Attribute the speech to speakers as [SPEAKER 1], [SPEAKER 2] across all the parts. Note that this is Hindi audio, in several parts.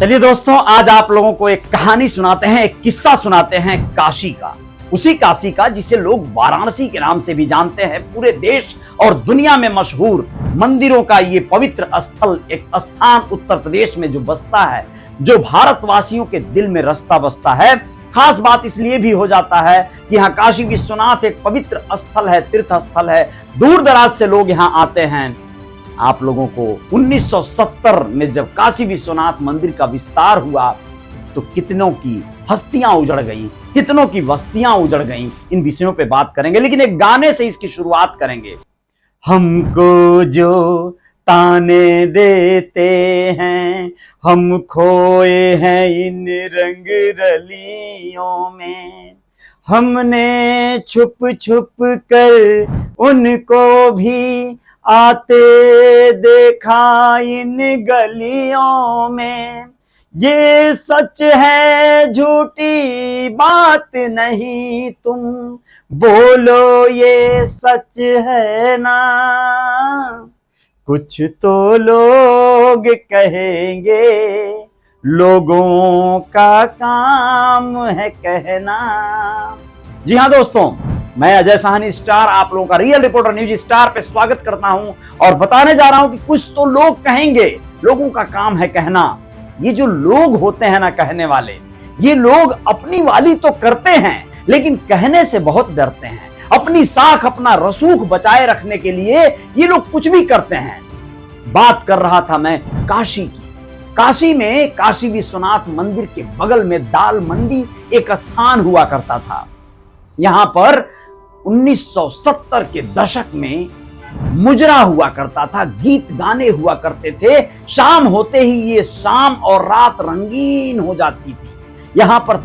[SPEAKER 1] चलिए दोस्तों, आज आप लोगों को एक कहानी सुनाते हैं, एक किस्सा सुनाते हैं काशी का। उसी काशी का जिसे लोग वाराणसी के नाम से भी जानते हैं। पूरे देश और दुनिया में मशहूर मंदिरों का ये पवित्र स्थल, एक स्थान उत्तर प्रदेश में जो बसता है, जो भारतवासियों के दिल में रचता बसता है। खास बात इसलिए भी हो जाता है कि यहाँ काशी विश्वनाथ एक पवित्र स्थल है, तीर्थ स्थल है। दूर दराज से लोग यहाँ आते हैं। आप लोगों को 1970 में जब काशी विश्वनाथ मंदिर का विस्तार हुआ तो कितनों की हस्तियां उजड़ गई, कितनों की बस्तियां उजड़ गई। इन विषयों पे बात करेंगे, लेकिन एक गाने से इसकी शुरुआत करेंगे। हमको जो ताने देते हैं, हम खोए हैं इन रंग रलियों में। हमने छुप छुप कर उनको भी आते देखा इन गलियों में। ये सच है, झूठी बात नहीं, तुम बोलो ये सच है ना। कुछ तो लोग कहेंगे, लोगों का काम है कहना। जी हाँ दोस्तों, मैं अजय साहनी स्टार आप लोगों का रियल रिपोर्टर न्यूज स्टार पे स्वागत करता हूं और बताने जा रहा हूं कि कुछ तो लोग कहेंगे, लोगों का काम है कहना। ये जो लोग होते हैं ना कहने वाले, ये लोग अपनी वाली तो करते हैं लेकिन कहने से बहुत डरते हैं। अपनी साख, अपना रसूख बचाए रखने के लिए ये लोग कुछ भी करते हैं। बात कर रहा था मैं काशी की। काशी में काशी विश्वनाथ मंदिर के बगल में दाल मंडी एक स्थान हुआ करता था। यहां पर 1970 के दशक में मुजरा हुआ करता था, गीत गाने हुआ करते थे। शाम होते ही ये शाम और रात रंगीन हो जाती थी। यहां पर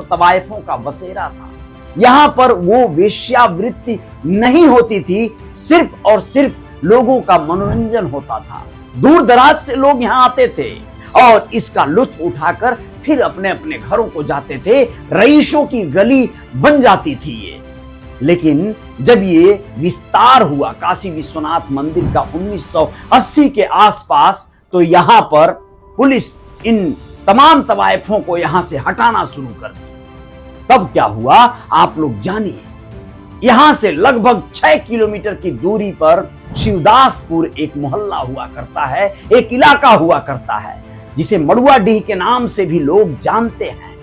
[SPEAKER 1] तवायफों का बसेरा था। यहां पर वो वेश्यावृत्ति नहीं होती थी, सिर्फ और सिर्फ लोगों का मनोरंजन होता था। दूर दराज से लोग यहां आते थे और इसका लुत्फ उठाकर फिर अपने अपने घरों को जाते थे। रईसों की गली बन जाती थी ये। लेकिन जब ये विस्तार हुआ काशी विश्वनाथ मंदिर का 1980 के आसपास, तो यहां पर पुलिस इन तमाम तवायफों को यहां से हटाना शुरू कर दी। तब क्या हुआ आप लोग जानिए। यहां से लगभग 6 किलोमीटर की दूरी पर शिवदासपुर एक मोहल्ला हुआ करता है, एक इलाका हुआ करता है जिसे मड़ुआडीह के नाम से भी लोग जानते हैं।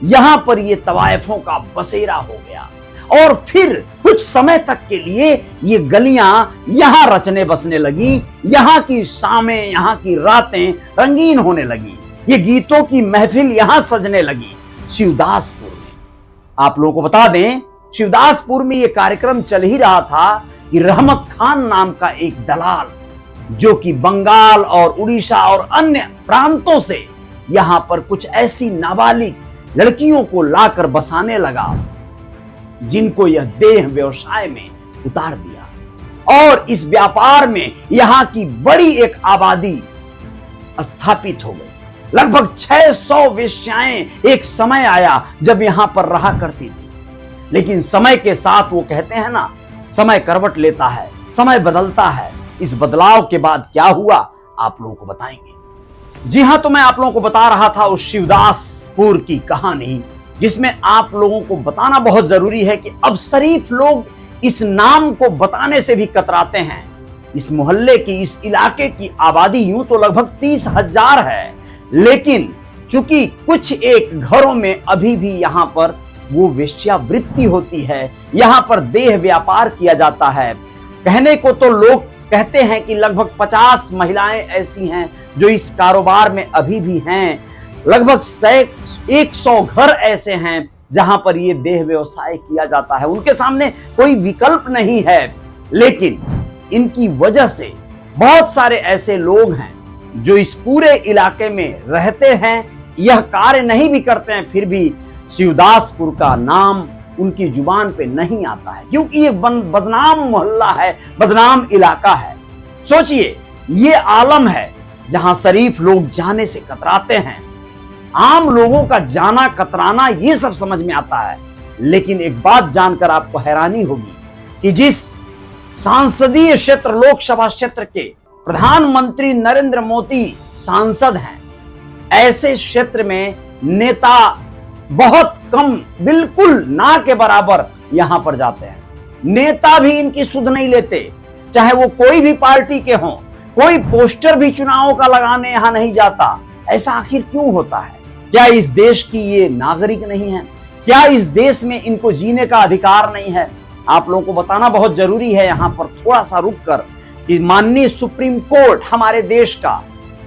[SPEAKER 1] यहां पर ये तवायफों का बसेरा हो गया और फिर कुछ समय तक के लिए ये गलियां यहां रचने बसने लगी। यहां की शामें, यहां की रातें रंगीन होने लगी। ये गीतों की महफिल यहां सजने लगी शिवदासपुर में। आप लोगों को बता दें, शिवदासपुर में ये कार्यक्रम चल ही रहा था कि रहमत खान नाम का एक दलाल, जो कि बंगाल और उड़ीसा और अन्य प्रांतों से यहां पर कुछ ऐसी नाबालिग लड़कियों को लाकर बसाने लगा जिनको यह देह व्यवसाय में उतार दिया। और इस व्यापार में यहां की बड़ी एक आबादी स्थापित हो गई। लगभग 600 वेश्याएं एक समय आया जब यहां पर रहा करती थी। लेकिन समय के साथ वो कहते हैं ना, समय करवट लेता है, समय बदलता है। इस बदलाव के बाद क्या हुआ आप लोगों को बताएंगे। जी हां, तो मैं आप लोगों को बता रहा था उस शिवदासपुर की कहानी, जिसमें आप लोगों को बताना बहुत जरूरी है कि अब शरीफ लोग इस नाम को बताने से भी कतराते हैं। इस मोहल्ले की, इस इलाके की आबादी यूं तो लगभग 30,000 है, लेकिन चूंकि कुछ एक घरों में अभी भी यहां पर वो वेश्यावृत्ति होती है, यहां पर देह व्यापार किया जाता है। कहने को तो लोग कहते हैं कि लगभग 50 महिलाएं ऐसी हैं जो इस कारोबार में अभी भी हैं। लगभग 100 घर ऐसे हैं जहां पर ये देह व्यवसाय किया जाता है। उनके सामने कोई विकल्प नहीं है, लेकिन इनकी वजह से बहुत सारे ऐसे लोग हैं जो इस पूरे इलाके में रहते हैं, यह कार्य नहीं भी करते हैं, फिर भी शिवदासपुर का नाम उनकी जुबान पे नहीं आता है, क्योंकि ये बदनाम मोहल्ला है, बदनाम इलाका है। सोचिए, ये आलम है जहां शरीफ लोग जाने से कतराते हैं। आम लोगों का जाना कतराना ये सब समझ में आता है, लेकिन एक बात जानकर आपको हैरानी होगी कि जिस सांसदीय क्षेत्र, लोकसभा क्षेत्र के प्रधानमंत्री नरेंद्र मोदी सांसद हैं, ऐसे क्षेत्र में नेता बहुत कम, बिल्कुल ना के बराबर यहां पर जाते हैं। नेता भी इनकी सुध नहीं लेते, चाहे वो कोई भी पार्टी के हों। कोई पोस्टर भी चुनावों का लगाने यहां नहीं जाता। ऐसा आखिर क्यों होता है? क्या इस देश की ये नागरिक नहीं है? क्या इस देश में इनको जीने का अधिकार नहीं है? आप लोगों को बताना बहुत जरूरी है यहां पर थोड़ा सा रुक कर कि माननीय सुप्रीम कोर्ट हमारे देश का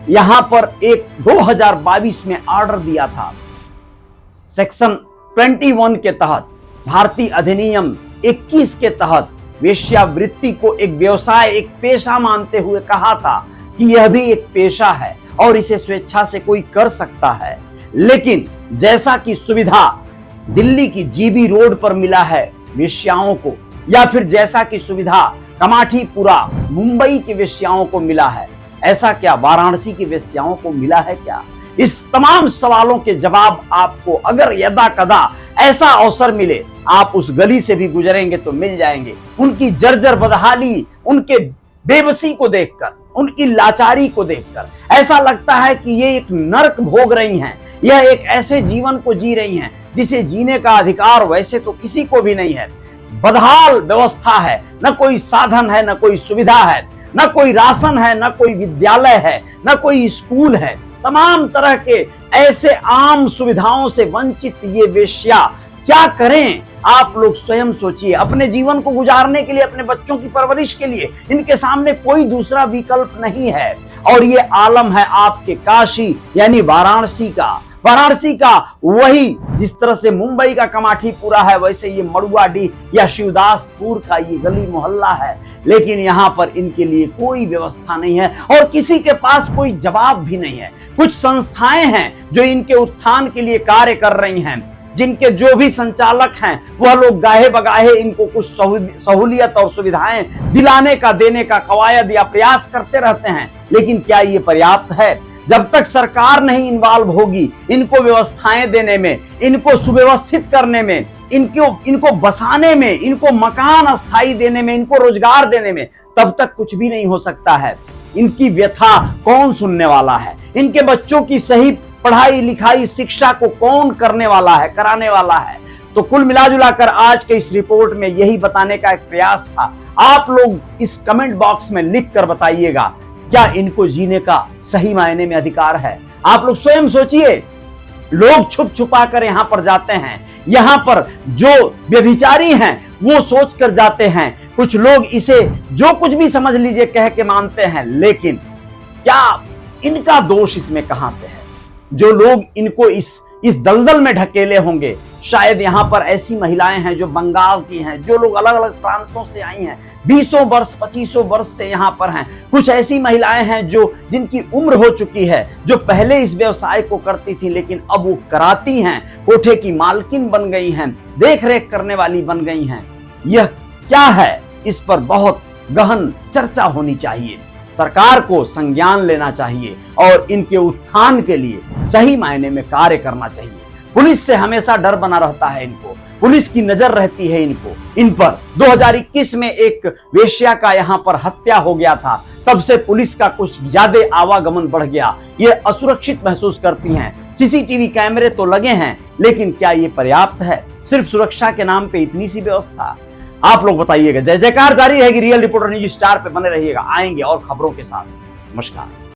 [SPEAKER 1] यहां पर एक 2022 में ऑर्डर दिया था। सेक्शन 21 के तहत, भारतीय अधिनियम 21 के तहत वेश्यावृत्ति को एक व्यवसाय, एक पेशा मानते हुए कहा था कि यह भी एक पेशा है और इसे स्वेच्छा से कोई कर सकता है। लेकिन जैसा कि सुविधा दिल्ली की जीबी रोड पर मिला है वेश्याओं को, या फिर जैसा कि सुविधा कमाठीपुरा मुंबई की वेश्याओं को मिला है, ऐसा क्या वाराणसी की वेश्याओं को मिला है क्या? इस तमाम सवालों के जवाब आपको अगर यदा कदा ऐसा अवसर मिले, आप उस गली से भी गुजरेंगे तो मिल जाएंगे। उनकी जर्जर बदहाली, उनके बेबसी को देखकर, उनकी लाचारी को देखकर ऐसा लगता है कि ये एक नर्क भोग रही हैं। यह एक ऐसे जीवन को जी रही हैं जिसे जीने का अधिकार वैसे तो किसी को भी नहीं है। बदहाल व्यवस्था है, न कोई साधन है, न कोई सुविधा है, न कोई राशन है, न कोई विद्यालय है, न कोई स्कूल है। तमाम तरह के ऐसे आम सुविधाओं से वंचित ये वेश्या क्या करें? आप लोग स्वयं सोचिए। अपने जीवन को गुजारने के लिए, अपने बच्चों की परवरिश के लिए इनके सामने कोई दूसरा विकल्प नहीं है। और ये आलम है आपके काशी यानी वाराणसी का। वाराणसी का वही जिस तरह से मुंबई का कमाठीपुरा है, वैसे ये मड़ुआडीह या शिवदासपुर का ये गली मोहल्ला है। लेकिन यहाँ पर इनके लिए कोई व्यवस्था नहीं है और किसी के पास कोई जवाब भी नहीं है। कुछ संस्थाएं हैं जो इनके उत्थान के लिए कार्य कर रही हैं, जिनके जो भी संचालक हैं वह लोग गाहे बगाहे इनको कुछ सहूलियत और सुविधाएं दिलाने का, देने का कवायद या प्रयास करते रहते हैं। लेकिन क्या ये पर्याप्त है? जब तक सरकार नहीं इन्वॉल्व होगी इनको व्यवस्थाएं देने में, इनको सुव्यवस्थित करने में, इनको बसाने में, इनको मकान अस्थायी देने में, इनको रोजगार देने में, तब तक कुछ भी नहीं हो सकता है। इनकी व्यथा कौन सुनने वाला है? इनके बच्चों की सही पढ़ाई लिखाई शिक्षा को कौन करने वाला है, कराने वाला है? तो कुल मिलाजुलाकर आज के इस रिपोर्ट में यही बताने का एक प्रयास था। आप लोग इस कमेंट बॉक्स में लिख कर बताइएगा, क्या इनको जीने का सही मायने में अधिकार है? आप लोग स्वयं सोचिए। लोग छुप छुपा कर यहां पर जाते हैं। यहां पर जो व्यभिचारी हैं वो सोच कर जाते हैं। कुछ लोग इसे जो कुछ भी समझ लीजिए कह के मानते हैं। लेकिन क्या इनका दोष इसमें कहां से है? जो लोग इनको इस दलदल में ढकेले होंगे, शायद यहां पर ऐसी महिलाएं हैं जो बंगाल की हैं, जो लोग अलग अलग प्रांतों से आई हैं, 20 वर्ष 25 वर्ष से यहां पर हैं। कुछ ऐसी महिलाएं हैं जिनकी उम्र हो चुकी है, जो पहले इस व्यवसाय को करती थी लेकिन अब वो कराती हैं, कोठे की मालकिन बन गई हैं, देख रेख करने वाली बन गई हैं। यह क्या है? इस पर बहुत गहन चर्चा होनी चाहिए। सरकार को संज्ञान लेना चाहिए और इनके उत्थान के लिए सही मायने में कार्य करना चाहिए। पुलिस से हमेशा डर बना रहता है इनको, पुलिस की नजर रहती है इन पर। 2021 में एक वेश्या का यहां पर हत्या हो गया था, तब से पुलिस का कुछ ज्यादा आवागमन बढ़ गया। ये असुरक्षित महसूस करती हैं। सीसीटीवी कैमरे तो लगे हैं, लेकिन क्या ये पर्याप्त है? सिर्फ सुरक्षा के नाम पे इतनी सी व्यवस्था? आप लोग बताइएगा। जय जयकार जारी रहेगी। रियल रिपोर्टर न्यूज स्टार पे बने रहिएगा। आएंगे और खबरों के साथ। नमस्कार।